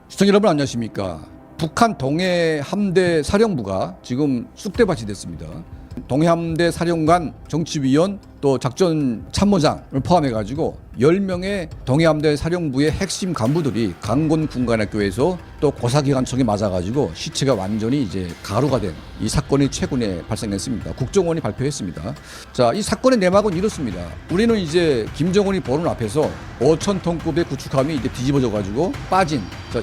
시청자 여러분 안녕하십니까. 북한 동해함대 사령부가 지금 쑥대밭이 됐습니다. 동해함대 사령관 정치위원 또 작전 참모장을 포함해가지고 10명의 동해함대 사령부의 핵심 간부들이 강곤 군관학교에서 또 고사기관총에 맞아가지고 시체가 완전히 이제 가루가 된 이 사건이 최근에 발생했습니다. 국정원이 발표했습니다. 자, 이 사건의 내막은 이렇습니다. 우리는 이제 김정은이 보는 앞에서 5,000톤급의 구축함이 이제 뒤집어져가지고 빠진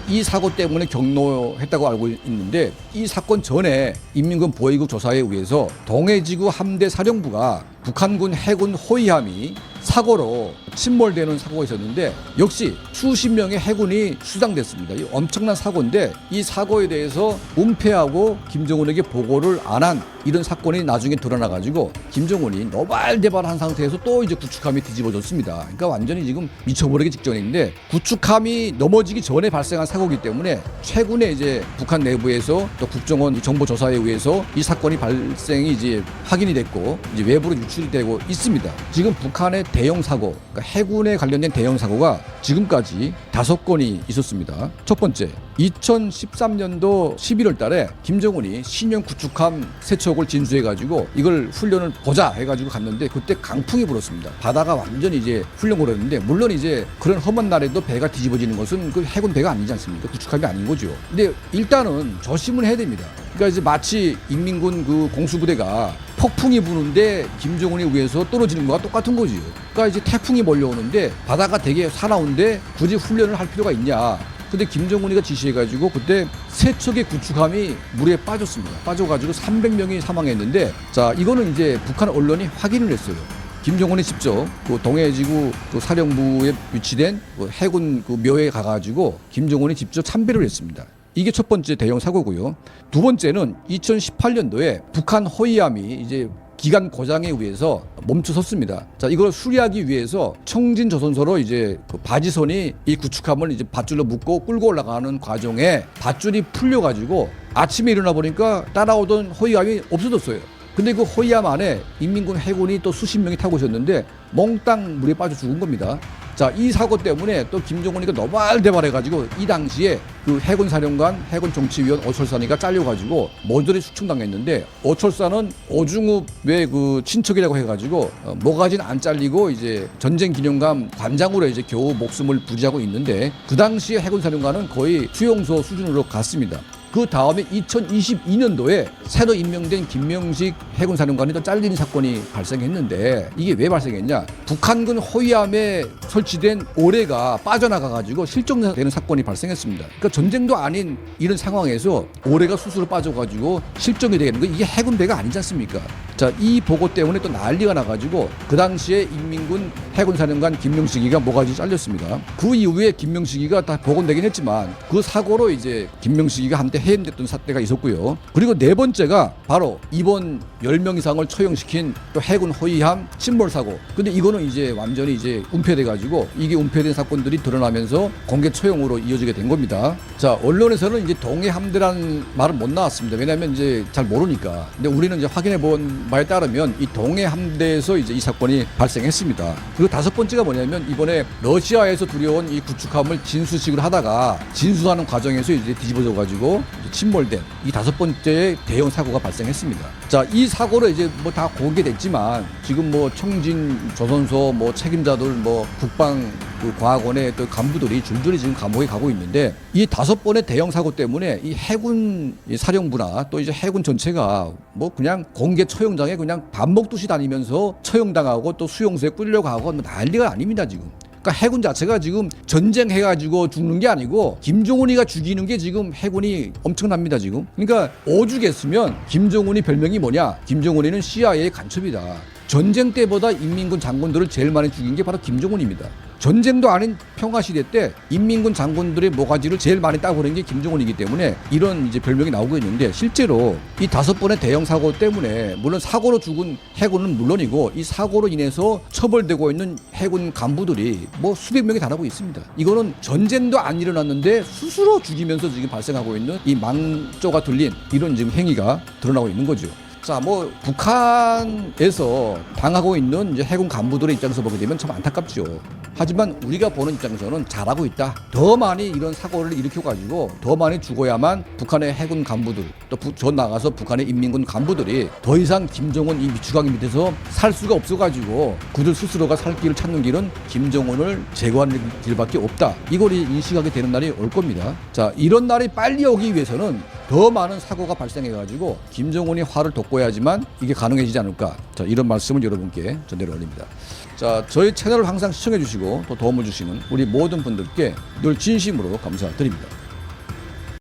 이 사고 때문에 경로했다고 알고 있는데, 이 사건 전에 인민군 보위국 조사에 의해서 동해지구 함대 사령부가 북한군 해군 호위함이 사고로 침몰되는 사고가 있었는데 역시 수십 명의 해군이 수상됐습니다. 이 엄청난 사고인데 이 사고에 대해서 은폐하고 김정은에게 보고를 안 한 이런 사건이 나중에 드러나가지고 김정은이 노발대발한 상태에서 또 이제 구축함이 뒤집어졌습니다. 그러니까 완전히 지금 미쳐버리기 직전인데, 구축함이 넘어지기 전에 발생한 사고이기 때문에 최근에 이제 북한 내부에서 또 국정원 정보조사에 의해서 이 사건이 발생이 이제 확인이 됐고 이제 외부로 유출이 되고 있습니다. 지금 북한의 대형 사고, 그러니까 해군에 관련된 대형 사고가 지금까지 5건이 있었습니다. 첫 번째, 2013년도 11월 달에 김정은이 신형 구축함 세척을 진수해가지고 이걸 훈련을 보자 해가지고 갔는데 그때 강풍이 불었습니다. 바다가 완전히 이제 훈련을 했는데, 물론 이제 그런 험한 날에도 배가 뒤집어지는 것은 그 해군 배가 아니지 않습니까? 구축함이 아닌 거죠. 근데 일단은 조심을 해야 됩니다. 그러니까 이제 마치 인민군 그 공수부대가 폭풍이 부는데 김정은에 의해서 떨어지는 거와 똑같은 거지요. 그러니까 이제 태풍이 몰려오는데 바다가 되게 사나운데 굳이 훈련을 할 필요가 있냐. 근데 김정은이가 지시해가지고 그때 세 척의 구축함이 물에 빠졌습니다. 빠져가지고 300명이 사망했는데, 자, 이거는 이제 북한 언론이 확인을 했어요. 김정은이 직접 그 동해지구 그 사령부에 위치된 그 해군 그 묘에 가가지고 김정은이 직접 참배를 했습니다. 이게 첫 번째 대형 사고고요. 두 번째는 2018년도에 북한 호위함이 이제 기간 고장에 의해서 멈춰섰습니다. 자, 이걸 수리하기 위해서 청진 조선소로 이제 그 바지선이 이 구축함을 이제 밧줄로 묶고 끌고 올라가는 과정에 밧줄이 풀려가지고 아침에 일어나 보니까 따라오던 호위함이 없어졌어요. 근데 그 호위함 안에 인민군 해군이 또 수십 명이 타고 있었는데 몽땅 물에 빠져 죽은 겁니다. 자, 이 사고 때문에 또 김정은이가 노발대발해가지고 이 당시에 그 해군 사령관, 해군 정치위원 오철산이가 잘려가지고 모조리 숙청당했는데, 오철산은 오중읍의 그 친척이라고 해가지고 모가지는 안 잘리고 이제 전쟁기념관 관장으로 이제 겨우 목숨을 부지하고 있는데, 그 당시에 해군 사령관은 거의 수용소 수준으로 갔습니다. 그 다음에 2022년도에 새로 임명된 김명식 해군사령관이 또 잘리는 사건이 발생했는데, 이게 왜 발생했냐? 북한군 호위함에 설치된 오뢰가 빠져나가가지고 실종되는 사건이 발생했습니다. 그러니까 전쟁도 아닌 이런 상황에서 오뢰가 스스로 빠져가지고 실종이 되는 거, 이게 해군배가 아니지 않습니까? 자, 이 보고 때문에 또 난리가 나가지고 그 당시에 인민군 해군사령관 김명식이가 모가지 잘렸습니다. 그 이후에 김명식이가 다 복원되긴 했지만 그 사고로 이제 김명식이가 한때 해임됐던 사태가 있었고요. 그리고 네 번째가 바로 이번 10명 이상을 처형시킨 또 해군 호위함 침몰 사고. 근데 이거는 이제 완전히 이제 은폐돼가지고 이게 은폐된 사건들이 드러나면서 공개 처형으로 이어지게 된 겁니다. 자, 언론에서는 이제 동해함대라는 말은 못 나왔습니다. 왜냐하면 이제 잘 모르니까. 근데 우리는 이제 확인해 본 바에 따르면 이 동해함대에서 이제 이 사건이 발생했습니다. 그리고 다섯 번째가 뭐냐면, 이번에 러시아에서 들여온 이 구축함을 진수식을 하다가 진수하는 과정에서 이제 뒤집어져가지고 침몰된 이 다섯 번째의 대형 사고가 발생했습니다. 자, 이 사고로 이제 뭐 다 공개됐지만 지금 뭐 청진 조선소 뭐 책임자들 뭐 국방 그 과학원의 또 간부들이 줄줄이 지금 감옥에 가고 있는데, 이 다섯 번의 대형 사고 때문에 이 해군 사령부나 또 이제 해군 전체가 뭐 그냥 공개 처형장에 그냥 밥 먹듯이 다니면서 처형당하고 또 수용소에 끌려가고 뭐 난리가 아닙니다, 지금. 그러니까 해군 자체가 지금 전쟁해가지고 죽는 게 아니고 김정은이가 죽이는 게 지금 해군이 엄청납니다, 지금. 그러니까 오죽했으면 김정은이 별명이 뭐냐? 김정은이는 CIA 간첩이다. 전쟁 때보다 인민군 장군들을 제일 많이 죽인 게 바로 김정은입니다. 전쟁도 아닌 평화시대 때 인민군 장군들의 모가지를 제일 많이 따버린 게 김정은이기 때문에 이런 이제 별명이 나오고 있는데, 실제로 이 다섯 번의 대형 사고 때문에 물론 사고로 죽은 해군은 물론이고 이 사고로 인해서 처벌되고 있는 해군 간부들이 뭐 수백 명이 달하고 있습니다. 이거는 전쟁도 안 일어났는데 스스로 죽이면서 지금 발생하고 있는 이 망조가 들린 이런 지금 행위가 드러나고 있는 거죠. 자, 뭐 북한에서 당하고 있는 이제 해군 간부들의 입장에서 보게 되면 참 안타깝죠. 하지만 우리가 보는 입장에서는 잘하고 있다. 더 많이 이런 사고를 일으켜가지고 더 많이 죽어야만 북한의 해군 간부들 또 저 나가서 북한의 인민군 간부들이 더 이상 김정은 이 미추광이 밑에서 살 수가 없어가지고 그들 스스로가 살 길을 찾는 길은 김정은을 제거하는 길밖에 없다. 이걸 인식하게 되는 날이 올 겁니다. 자, 이런 날이 빨리 오기 위해서는 더 많은 사고가 발생해가지고 김정은이 화를 돋궈야지만 이게 가능해지지 않을까. 자, 이런 말씀을 여러분께 전달을 올립니다. 자, 저희 채널을 항상 시청해 주시고 또 도움을 주시는 우리 모든 분들께 늘 진심으로 감사드립니다.